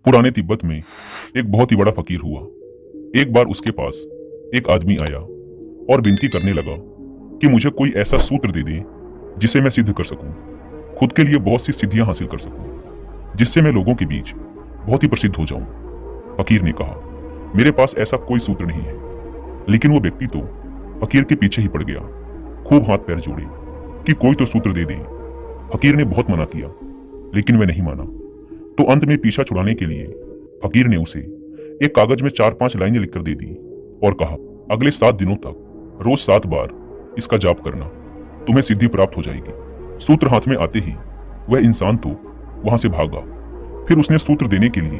पुराने तिब्बत में एक बहुत ही बड़ा फकीर हुआ। एक बार उसके पास एक आदमी आया और विनती करने लगा कि मुझे कोई ऐसा सूत्र दे दे जिसे मैं सिद्ध कर सकूं, खुद के लिए बहुत सी सिद्धियां हासिल कर सकूं, जिससे मैं लोगों के बीच बहुत ही प्रसिद्ध हो जाऊं। फकीर ने कहा, मेरे पास ऐसा कोई सूत्र नहीं है। लेकिन वो व्यक्ति तो फकीर के पीछे ही पड़ गया, खूब हाथ पैर जोड़े कि कोई तो सूत्र दे दे। फकीर ने बहुत मना किया, लेकिन वह नहीं माना। तो अंत में पीछा छुड़ाने के लिए फकीर ने उसे एक कागज में 4-5 लाइनें लिखकर दे दी और कहा, अगले 7 दिनों तक रोज 7 बार इसका जाप करना, तुम्हें सिद्धि प्राप्त हो जाएगी। सूत्र हाथ में आते ही वह इंसान तो वहां से भागा। फिर उसने सूत्र देने के लिए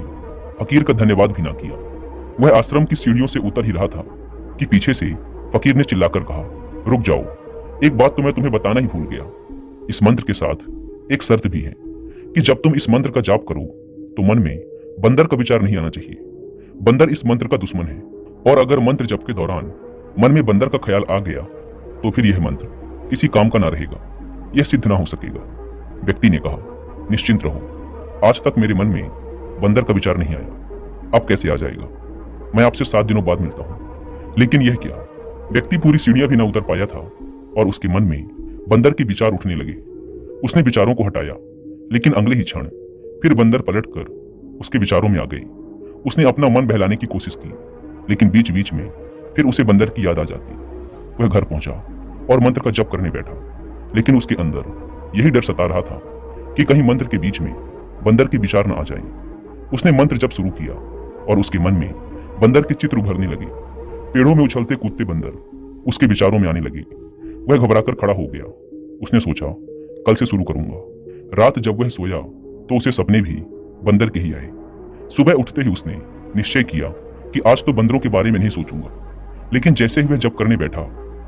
फकीर का धन्यवाद भी ना किया। वह आश्रम की सीढ़ियों से उतर ही रहा था कि पीछे से फकीर ने चिल्लाकर कहा, रुक जाओ, एक बात तो मैं तुम्हें बताना ही भूल गया। इस मंत्र के साथ एक शर्त भी है कि जब तुम इस मंत्र का जाप करो तो मन में बंदर का विचार नहीं आना चाहिए। बंदर इस मंत्र का दुश्मन है, और अगर मंत्र जप के दौरान मन में बंदर का ख्याल आ गया तो फिर यह मंत्र किसी काम का ना रहेगा, यह सिद्ध ना हो सकेगा। व्यक्ति ने कहा, निश्चिंत रहो, आज तक मेरे मन में बंदर का विचार नहीं आया, अब कैसे आ जाएगा? मैं आपसे 7 दिनों बाद मिलता हूं। लेकिन यह क्या, व्यक्ति पूरी सीढ़ियां भी ना उतर पाया था और उसके मन में बंदर के विचार उठने लगे। उसने विचारों को हटाया, लेकिन अगले ही क्षण फिर बंदर पलटकर उसके विचारों में आ गए। उसने अपना मन बहलाने की कोशिश की, लेकिन बीच बीच में फिर उसे बंदर की याद आ जाती। वह घर पहुंचा और मंत्र का जप करने बैठा, लेकिन उसके अंदर यही डर सता रहा था कि कहीं मंत्र के बीच में बंदर के विचार न आ जाए। उसने मंत्र जप शुरू किया और उसके मन में बंदर के चित्र उभरने लगे। पेड़ों में उछलते कूदते बंदर उसके विचारों में आने लगे। वह घबराकर खड़ा हो गया। उसने सोचा, कल से शुरू करूंगा। रात जब वह सोया तो उसे सपने भी बंदर के ही आए। सुबह उठते ही उसने निश्चय किया कि आज तो बंदरों के बारे में नहीं सोचूंगा। लेकिन जैसे ही वह जप करने बैठा,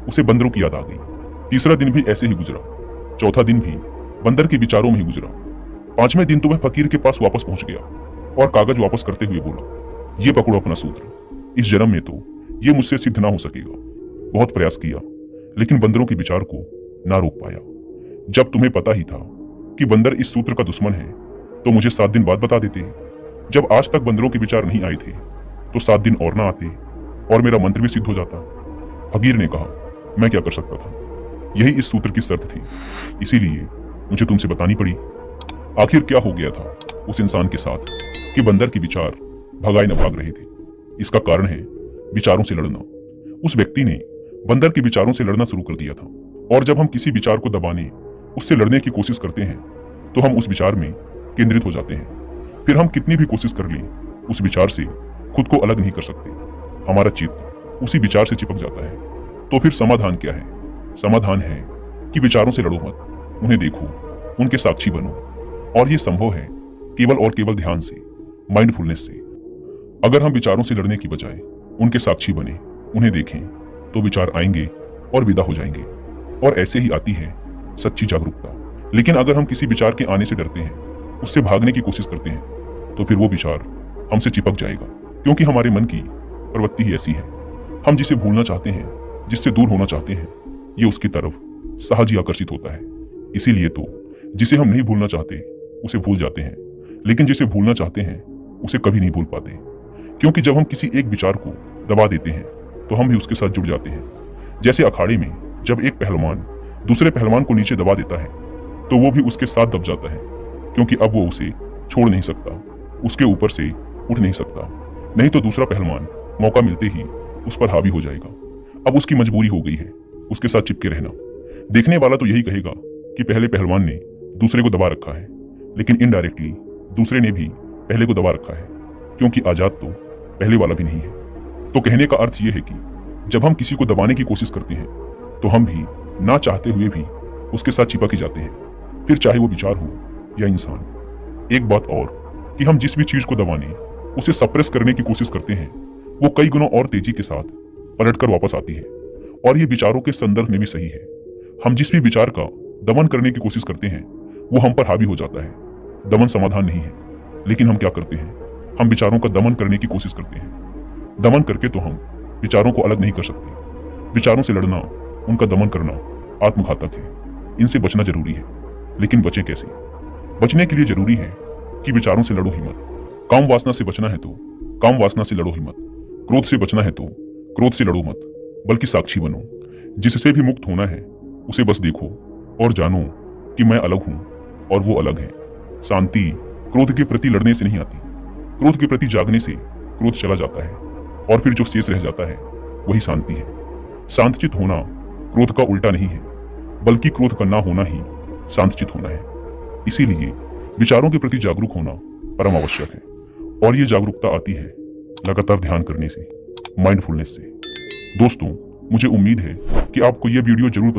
उसे बंदरों की याद आ गई। तीसरा दिन भी ऐसे ही गुजरा, चौथा दिन भी बंदर के विचारों में ही गुजरा। 5वें दिन तो वह फकीर के पास वापस पहुंच गया और कागज वापस करते हुए बोला, ये पकड़ो अपना सूत्र, इस जन्म में तो ये मुझसे सिद्ध ना हो सकेगा। बहुत प्रयास किया, लेकिन बंदरों के विचार को ना रोक पाया। जब तुम्हें पता ही था कि बंदर इस सूत्र का दुश्मन है तो मुझे 7 दिन बाद बता देते। जब आज तक बंदरों के विचार नहीं आए थे तो 7 दिन और ना आते और मेरा मंत्र भी सिद्ध हो जाता। फकीर ने कहा, मैं क्या कर सकता था, यही इस सूत्र की शर्त थी, इसीलिए मुझे तुमसे बतानी पड़ी। आखिर क्या हो गया था उस इंसान के साथ कि बंदर के विचार भगाए न भाग रहे थे? इसका कारण है विचारों से लड़ना। उस व्यक्ति ने बंदर के विचारों से लड़ना शुरू कर दिया था, और जब हम किसी विचार को दबाने, उससे लड़ने की कोशिश करते हैं तो हम उस विचार में केंद्रित हो जाते हैं। फिर हम कितनी भी कोशिश कर लें, उस विचार से खुद को अलग नहीं कर सकते। हमारा चित्त उसी विचार से चिपक जाता है। तो फिर समाधान क्या है? समाधान है कि विचारों से लड़ो मत, उन्हें देखो, उनके साक्षी बनो। और यह संभव है केवल और केवल ध्यान से, माइंडफुलनेस से। अगर हम विचारों से लड़ने की बजाय उनके साक्षी बने, उन्हें देखें, तो विचार आएंगे और विदा हो जाएंगे। और ऐसे ही आती है सच्ची जागरूकता। लेकिन अगर हम किसी विचार के आने से डरते हैं, उससे भागने की कोशिश करते हैं, तो फिर वो विचार हमसे चिपक जाएगा, क्योंकि हमारे मन की प्रवृत्ति ही ऐसी है। हम जिसे भूलना चाहते हैं, जिससे दूर होना चाहते हैं, ये उसकी तरफ सहज ही आकर्षित होता है। इसीलिए तो जिसे हम नहीं भूलना चाहते उसे भूल जाते हैं, लेकिन जिसे भूलना चाहते हैं उसे कभी नहीं भूल पाते। क्योंकि जब हम किसी एक विचार को दबा देते हैं तो हम भी उसके साथ जुड़ जाते हैं। जैसे अखाड़े में जब एक पहलवान दूसरे पहलवान को नीचे दबा देता है तो वो भी उसके साथ दब जाता है, क्योंकि अब वो उसे छोड़ नहीं सकता, उसके ऊपर से उठ नहीं सकता। नहीं तो दूसरा पहलवान मौका मिलते ही उस पर हावी हो जाएगा। अब उसकी मजबूरी हो गई है उसके साथ चिपके रहना। देखने वाला तो यही कहेगा कि पहले पहलवान ने दूसरे को दबा रखा है, लेकिन इनडायरेक्टली दूसरे ने भी पहले को दबा रखा है, क्योंकि आजाद तो पहले वाला भी नहीं है। तो कहने का अर्थ यह है कि जब हम किसी को दबाने की कोशिश करते हैं तो हम भी ना चाहते हुए भी उसके साथ चिपक ही जाते हैं, फिर चाहे वो विचार हो या इंसान। एक बात और कि हम जिस भी चीज को दबाने, उसे सप्रेस करने की कोशिश करते हैं, वो कई गुना और तेजी के साथ पलटकर वापस आती है। और ये विचारों के संदर्भ में भी सही है। हम जिस भी विचार का दमन करने की कोशिश करते हैं वो हम पर हावी हो जाता है। दमन समाधान नहीं है, लेकिन हम क्या करते हैं, हम विचारों का दमन करने की कोशिश करते हैं। दमन करके तो हम विचारों को अलग नहीं कर सकते। विचारों से लड़ना, उनका दमन करना आत्मघातक है। इनसे बचना जरूरी है, लेकिन बचें कैसे? बचने के लिए जरूरी है कि विचारों से लड़ो ही मत, काम वासना से बचना है तो काम वासना से लड़ो ही मत। क्रोध से बचना है तो क्रोध से लड़ो मत, बल्कि साक्षी बनो। जिससे भी मुक्त होना है उसे बस देखो और जानो कि मैं अलग हूं और वो अलग है। शांति क्रोध के प्रति लड़ने से नहीं आती, क्रोध के प्रति जागने से क्रोध चला जाता है और फिर जो शेष रह जाता है वही शांति है। शांतचित होना क्रोध का उल्टा नहीं है, बल्कि क्रोध का ना होना ही शांतचित होना है। इसीलिए विचारों के प्रति जागरूक होना परम आवश्यक है, और ये जागरूकता आती है लगातार ध्यान करने से, माइंडफुलनेस से। दोस्तों, मुझे उम्मीद है कि आपको यह वीडियो जरूर पसंद